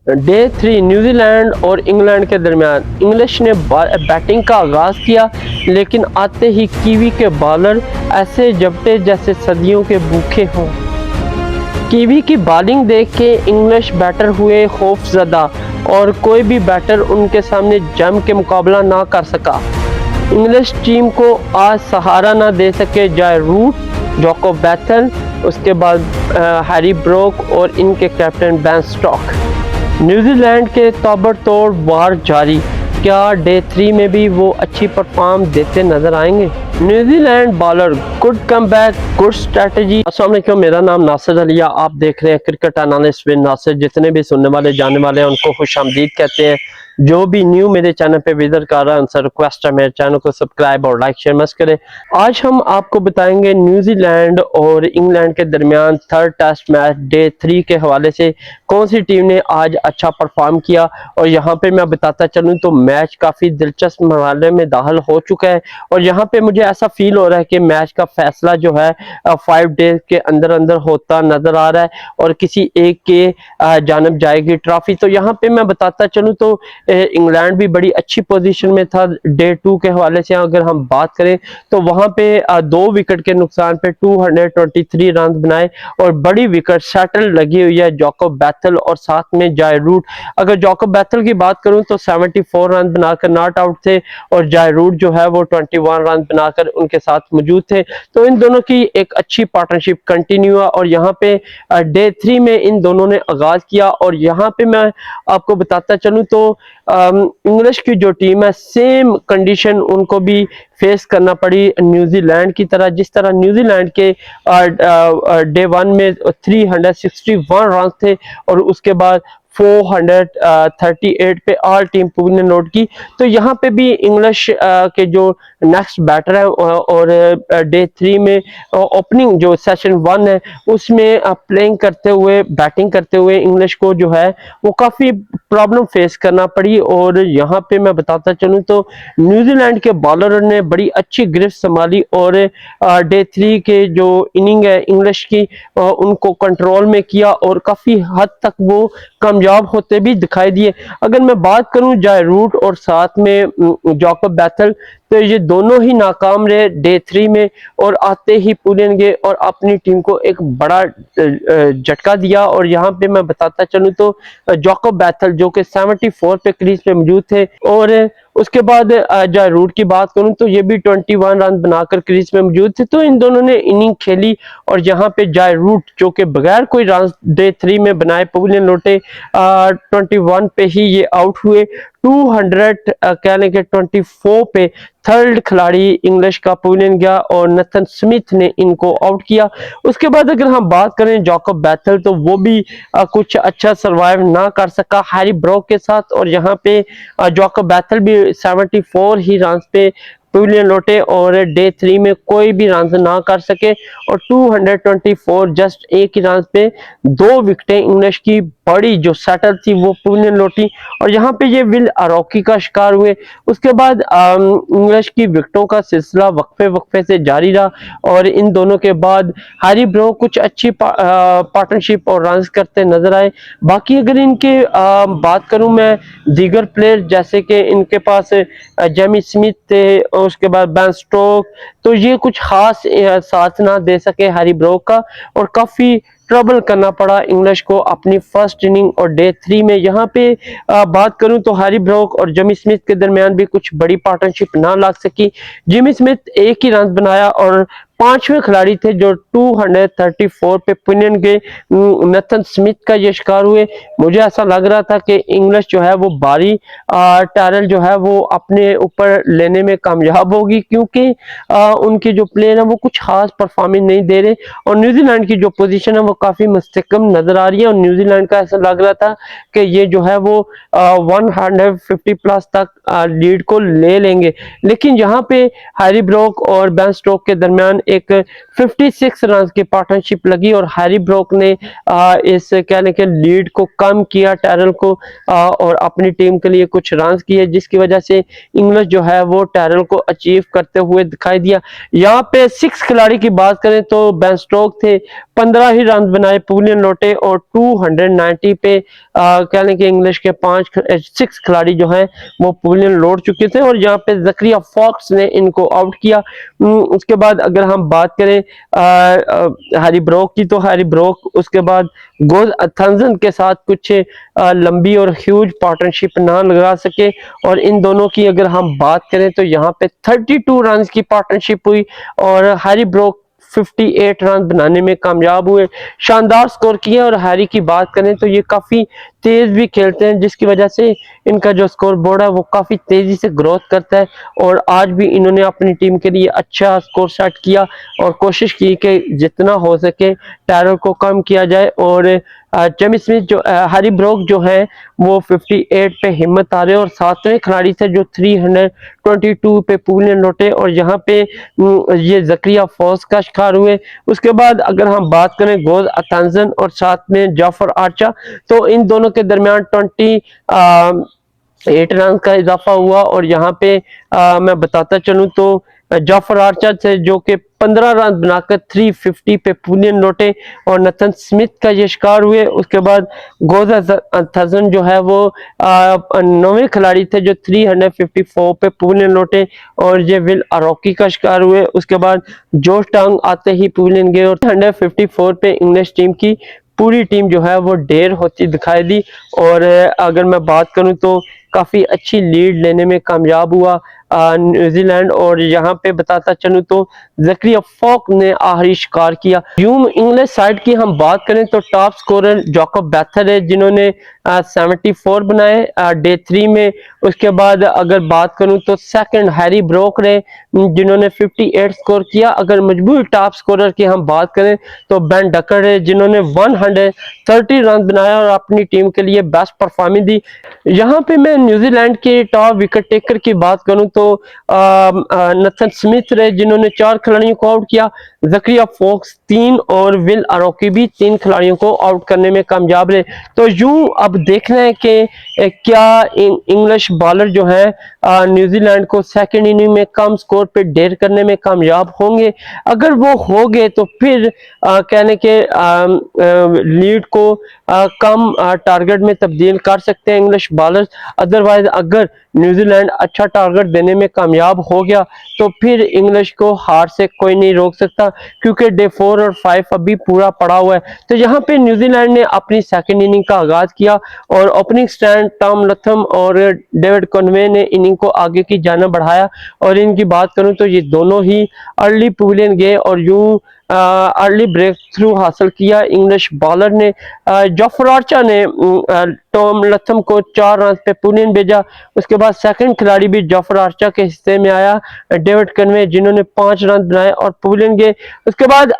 Day 3 New Zealand और England के दरमियान इंग्लिश ने बैटिंग का आगाज़ किया, लेकिन आते ही कीवी के बॉलर ऐसे जपटे जैसे सदियों के भूखे हों। कीवी की बॉलिंग देख के इंग्लिश बैटर हुए खौफजदा और कोई भी बैटर उनके सामने जम के मुकाबला ना कर सका। इंग्लिश टीम को आज सहारा ना दे सके जाए रूट, जोकोब बैथल, उसके बाद हैरी ब्रोक और इनके कैप्टन बेन स्टोक्स। न्यूजीलैंड के ताबड़तोड़ वार जारी, क्या डे 3 में भी वो अच्छी परफॉर्म देते नजर आएंगे? New Zealand bowler good comeback, good strategy. अस्सलाम वालेकुम, मेरा नाम नासिर अलिया, आप देख रहे हैं क्रिकेट एनालिस्ट विद नासिर। जितने भी सुनने वाले जानने वाले हैं उनको खुशामदीद कहते हैं। जो भी न्यू मेरे चैनल पे विजिट कर रहा है उनसे रिक्वेस्ट है मेरे चैनल को सब्सक्राइब और लाइक शेयर मत करें। आज हम आपको बताएंगे न्यूजीलैंड और इंग्लैंड के दरमियान थर्ड टेस्ट मैच डे 3 के हवाले से कौन सी टीम ने आज अच्छा परफॉर्म किया। और यहाँ पे मैं बताता चलूँ तो मैच काफ़ी दिलचस्प मरहले में दाखिल हो चुका है और यहाँ पे मुझे ऐसा फील हो रहा है कि मैच का फैसला जो है 5 डेज के अंदर अंदर होता नजर आ रहा है और किसी एक के जानब जाएगी ट्रॉफी। तो यहाँ पे मैं बताता चलूँ तो इंग्लैंड भी बड़ी अच्छी पोजीशन में था। डे 2 के हवाले से अगर हम बात करें तो वहां पे 2 विकेट के नुकसान पे 223 रन बनाए और बड़ी विकेट सेटल लगी हुई है जोकोब बैथल और साथ में जाय रूट। अगर जोकोब बैथल की बात करूं तो 74 रन बनाकर नॉट आउट थे और जाय रूट जो है वो 21 रन बनाकर उनके साथ मौजूद थे। तो इन दोनों की एक अच्छी पार्टनरशिप कंटिन्यू हुआ और यहाँ पे डे 3 में इन दोनों ने आगाज किया। और यहाँ पे मैं आपको बताता चलूं तो इंग्लिश की जो टीम है सेम कंडीशन उनको भी फेस करना पड़ी न्यूजीलैंड की तरह। जिस तरह न्यूजीलैंड के डे 1 में 361 रन थे और उसके बाद 438 पे ऑल टीम पूल ने नोट की। तो यहाँ पे भी इंग्लिश के जो नेक्स्ट बैटर है और डे 3 में ओपनिंग जो सेशन 1 है उसमें प्लेइंग करते हुए बैटिंग करते हुए इंग्लिश को जो है वो काफ़ी प्रॉब्लम फेस करना पड़ी। और यहाँ पे मैं बताता चलूँ तो न्यूजीलैंड के बॉलर ने बड़ी अच्छी गिरफ्त संभाली और डे 3 के जो इनिंग है इंग्लिश की उनको कंट्रोल में किया और काफ़ी हद तक वो कामयाब होते भी दिखाई दिए। अगर मैं बात करूं जाय रूट और साथ में जोकोब बैथल तो ये दोनों ही नाकाम रहे डे 3 में और आते ही पुलिन गए और अपनी टीम को एक बड़ा झटका दिया। और यहाँ पे मैं बताता चलूं तो जोकोब बैथल जो कि 74 पे क्रीज पे मौजूद थे और उसके बाद जाय रूट की बात करूं तो ये भी 21 रन बनाकर क्रीज पे मौजूद थे। तो इन दोनों ने इनिंग खेली और यहाँ पे जाय रूट जो कि बगैर कोई रन डे 3 में बनाए पवेलियन लौटे 21 पे ही ये आउट हुए। 200 कहने के 24 पे थर्ड खिलाड़ी इंग्लिश का पवेलियन गया और नथन स्मिथ ने इनको आउट किया। उसके बाद अगर हम बात करें जोकोब बैथल तो वो भी कुछ अच्छा सरवाइव ना कर सका हैरी ब्रोक के साथ और यहाँ पे जोकोब बैथल भी 74 ही रन पे पवेलियन लौटे और डे 3 में कोई भी रन ना कर सके और 224 जस्ट एक ही रन पे 2 विकेटें इंग्लिश की बड़ी जो सेटल थी वो पवेलियन लौटी और यहाँ पे ये विल अरोकी का शिकार हुए। उसके बाद इंग्लिश की विकेटों का सिलसिला वक्फे वक्फे से जारी रहा और इन दोनों के बाद हैरी ब्रो कुछ अच्छी पार्टनरशिप और रन करते नजर आए। बाकी अगर इनके बात करूं मैं दीगर प्लेयर जैसे कि इनके पास जेमी स्मिथ थे और उसके बाद बेन स्टोक, तो ये कुछ खास साथ ना दे सके हैरी ब्रोक का और काफी ट्रबल करना पड़ा इंग्लिश को अपनी फर्स्ट इनिंग और डे 3 में। यहाँ पे बात करूं तो हैरी ब्रोक और जेमी स्मिथ के दरमियान भी कुछ बड़ी पार्टनरशिप ना लग सकी। जेमी स्मिथ एक ही रन बनाया और 5वें खिलाड़ी थे जो 234 पे पुनियन गए नथन स्मिथ का ये शिकार हुए। मुझे ऐसा लग रहा था कि इंग्लिश जो है वो बारी टैरल जो है वो अपने ऊपर लेने में कामयाब होगी क्योंकि उनके जो प्लेयर हैं वो कुछ खास परफॉर्मेंस नहीं दे रहे और न्यूजीलैंड की जो पोजीशन है वो काफी मुस्तकम नजर आ रही है और न्यूजीलैंड का ऐसा लग रहा था कि ये जो है वो 150 प्लस तक लीड को ले लेंगे। लेकिन यहाँ पे हैरी ब्रोक और बेन स्टोक के दरमियान एक 56 रन की पार्टनरशिप लगी और हैरी ब्रोक ने इस कहने के लीड को कम किया टैरल को और अपनी टीम के लिए कुछ रन किए जिसकी वजह से इंग्लिश जो है वो टैरल को अचीव करते हुए दिखाई दिया। यहाँ पे 6 खिलाड़ी की बात करें तो बेन स्टोक थे 15 ही रन बनाए पवेलियन लौटे और 290 पे कहने के इंग्लिश के 6 खिलाड़ी जो हैं वो पवेलियन लौट चुके थे और यहाँ पे जकरिया फॉक्स ने इनको आउट किया। उसके बाद अगर हम बात करें हैरी ब्रोक की, तो हैरी ब्रोक उसके बाद गोज अथंजन के साथ कुछ लंबी और ह्यूज पार्टनरशिप ना लगा सके और इन दोनों की अगर हम बात करें तो यहाँ पे 32 रन की पार्टनरशिप हुई और हैरी ब्रोक 58 रन बनाने में कामयाब हुए, शानदार स्कोर किए। और हैरी की बात करें तो ये काफी तेज भी खेलते हैं जिसकी वजह से इनका जो स्कोर बोर्ड है वो काफी तेजी से ग्रोथ करता है और आज भी इन्होंने अपनी टीम के लिए अच्छा स्कोर सेट किया और कोशिश की कि जितना हो सके टैरर को कम किया जाए। और जेमी स्मिथ जो हैरी ब्रोक जो है वो 58 पे हिम्मत आ रहे और 7वें खिलाड़ी थे जो 322 पे पवेलियन लौटे और यहाँ पे ये जकरिया फॉक्स का शिकार हुए। उसके बाद अगर हम बात करें गोज अथंजन और साथ में जाफर आर्चर, तो इन दोनों के दरमियान 8 रन का इजाफा हुआ और यहाँ पे मैं बताता चलूं तो जाफर आर्चर से जो कि 15 रन बनाकर 350 पे पवेलियन लौटे और नथन स्मिथ का ये शिकार हुए। उसके बाद गोज अथंजन जो है वो 9वें खिलाड़ी थे जो 354 पे पवेलियन लौटे और ये विल अरोकी का शिकार हुए। उसके बाद जोश टांग आते ही पवेलियन गए और 154 पे इंग्लिश टीम की पूरी टीम जो है वो ढेर होती दिखाई दी और अगर मैं बात करूं तो काफी अच्छी लीड लेने में कामयाब हुआ न्यूजीलैंड। और यहाँ पे बताता चलूं तो जकरिया फॉक ने आखिरी शिकार किया। यूं इंग्लिश साइड की हम बात करें तो टॉप स्कोरर जैकब बैथर है जिन्होंने 74 बनाए डे 3 में। उसके बाद अगर बात करूं तो सेकंड हैरी ब्रोक ने जिन्होंने 58 स्कोर किया। अगर मजबूरी टॉप स्कोरर की हम बात करें तो बेन डकर है जिन्होंने 130 रन बनाया और अपनी टीम के लिए बेस्ट परफॉर्मेंस दी। यहाँ पे मैं न्यूजीलैंड के टॉप विकेट टेकर की बात करूं तो नथन स्मिथ रहे जिन्होंने 4 खिलाड़ियों को आउट किया, जकरिया फॉक्स 3 और विल अरोकी भी 3 खिलाड़ियों को आउट करने में कामयाब रहे। तो यूं अब देखना है कि क्या इंग्लिश बॉलर जो है न्यूजीलैंड को सेकंड इनिंग में कम स्कोर पे ढेर करने में कामयाब होंगे। अगर वो हो गए तो फिर कहने के लीड को कम टारगेट में तब्दील कर सकते हैं इंग्लिश बॉलर्स। अदरवाइज अगर न्यूजीलैंड अच्छा टारगेट देने में कामयाब हो गया तो फिर इंग्लिश को हार से कोई नहीं रोक सकता क्योंकि डे 4 और 5 अभी पूरा पड़ा हुआ है। तो यहाँ पे न्यूजीलैंड ने अपनी सेकंड इनिंग का आगाज किया और ओपनिंग स्टैंड टॉम लथम और डेविड कॉनवे ने इनिंग को आगे की जानिब बढ़ाया। और इनकी बात करूं तो ये दोनों ही अर्ली पवेलियन गए और यूं अर्ली ब्रेक थ्रू हासिल किया इंग्लिश बॉलर ने। जाफर आर्चर ने टॉम लथम को 4 रन पे पवेलियन भेजा। उसके बाद सेकंड खिलाड़ी भी जाफर आर्चर के हिस्से में आया डेविड कन्वे जिन्होंने 5 रन बनाए और पवेलियन गए। उसके बाद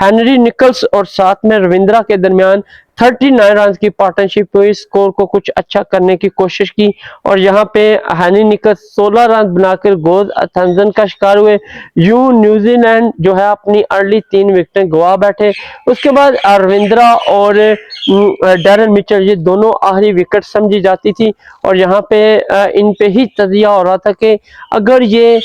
हेनरी निकल्स और साथ में रविंद्रा के दरमियान 39 रन की पार्टनरशिप हुई, स्कोर को कुछ अच्छा करने की कोशिश की और यहाँ पे हैनी निकल्स 16 रन बनाकर गोज अथंजन का शिकार हुए। यूं न्यूजीलैंड जो है अपनी अर्ली 3 विकेटें गवा बैठे। उसके बाद रविंद्रा और डैरन मिचेल ये दोनों आखिरी विकेट समझी जाती थी और यहाँ पे इन पे ही तजिया हो रहा था कि अगर ये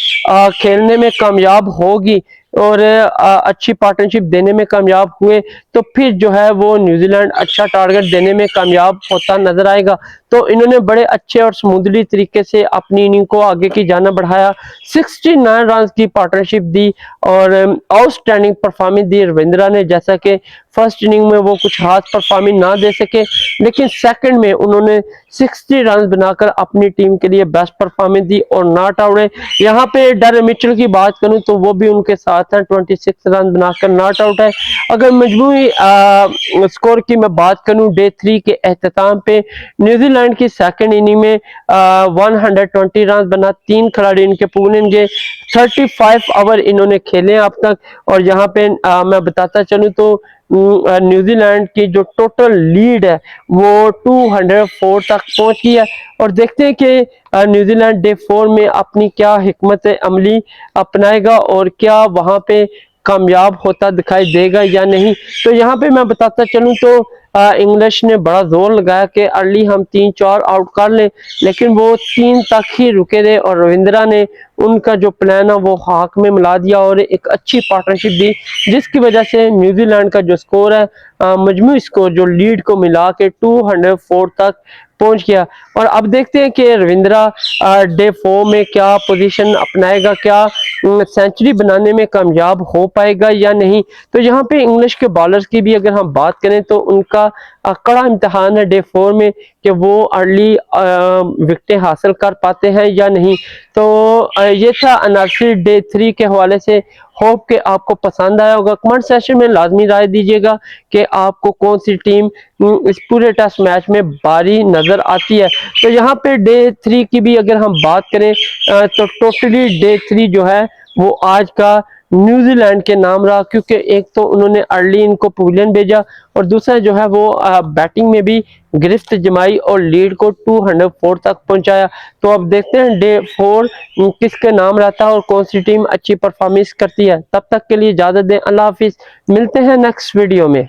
खेलने में कामयाब होगी और अच्छी पार्टनरशिप देने में कामयाब हुए तो फिर जो है वो न्यूजीलैंड अच्छा टारगेट देने में कामयाब होता नजर आएगा। तो इन्होंने बड़े अच्छे और स्मूथली तरीके से अपनी इनिंग को आगे की जाना बढ़ाया, 69 रन की पार्टनरशिप दी और आउटस्टैंडिंग परफॉर्मेंस दी रविंद्रा ने। जैसा कि फर्स्ट इनिंग में वो कुछ खास परफॉर्मेंस ना दे सके लेकिन सेकंड में उन्होंने 60 रन बनाकर अपनी टीम के लिए बेस्ट परफॉर्मेंस दी और नॉट आउट है। यहाँ पे डैरेन मिचेल की बात करूं तो वो भी उनके साथ है, 26 रन बनाकर नॉट आउट है। अगर मजमूई स्कोर की मैं बात करूं डे 3 के एहतताम पे न्यूजीलैंड की सेकंड इनिंग में 120 रन बना, 3 खिलाड़ी इनके पवेलियन गए, 35 ओवर इन्होंने खेले अब तक। और यहाँ पे मैं बताता चलूं तो न्यूजीलैंड की जो टोटल लीड है वो 204 तक पहुंच गई है और देखते हैं कि न्यूजीलैंड डे 4 में अपनी क्या हिकमत अमली अपनाएगा और क्या वहां पे कामयाब होता दिखाई देगा या नहीं। तो यहाँ पे मैं बताता चलूँ तो इंग्लिश ने बड़ा जोर लगाया कि अर्ली हम 3-4 आउट कर लें, लेकिन वो 3 तक ही रुके रहे और रविंद्रा ने उनका जो प्लान है वो हाथ में मिला दिया और एक अच्छी पार्टनरशिप दी, जिसकी वजह से न्यूजीलैंड का जो स्कोर है मजमूई स्कोर जो लीड को मिला के 204 तक पहुंच गया। और अब देखते हैं कि रविंद्रा डे 4 में क्या पोजीशन अपनाएगा, क्या सेंचुरी बनाने में कामयाब हो पाएगा या नहीं। तो यहाँ पे इंग्लिश के बॉलर्स की भी अगर हम बात करें तो उनका कड़ा इम्तिहान है डे 4 में कि वो अर्ली विकेटें हासिल कर पाते हैं या नहीं। तो ये था एनालिसिस डे 3 के हवाले से। होप कि आपको पसंद आया होगा। कमेंट सेक्शन में लाजमी राय दीजिएगा कि आपको कौन सी टीम इस पूरे टेस्ट मैच में बारी नजर आती है। तो यहाँ पे डे 3 की भी अगर हम बात करें तो टोटली डे 3 जो है वो आज का न्यूजीलैंड के नाम रहा, क्योंकि एक तो उन्होंने अर्ली इनको पवेलियन भेजा और दूसरा जो है वो बैटिंग में भी गिरफ्त जमाई और लीड को 204 तक पहुंचाया। तो अब देखते हैं डे 4 किसके नाम रहता है और कौन सी टीम अच्छी परफॉर्मेंस करती है। तब तक के लिए इजाजत दें, अल्लाह हाफिज, मिलते हैं नेक्स्ट वीडियो में।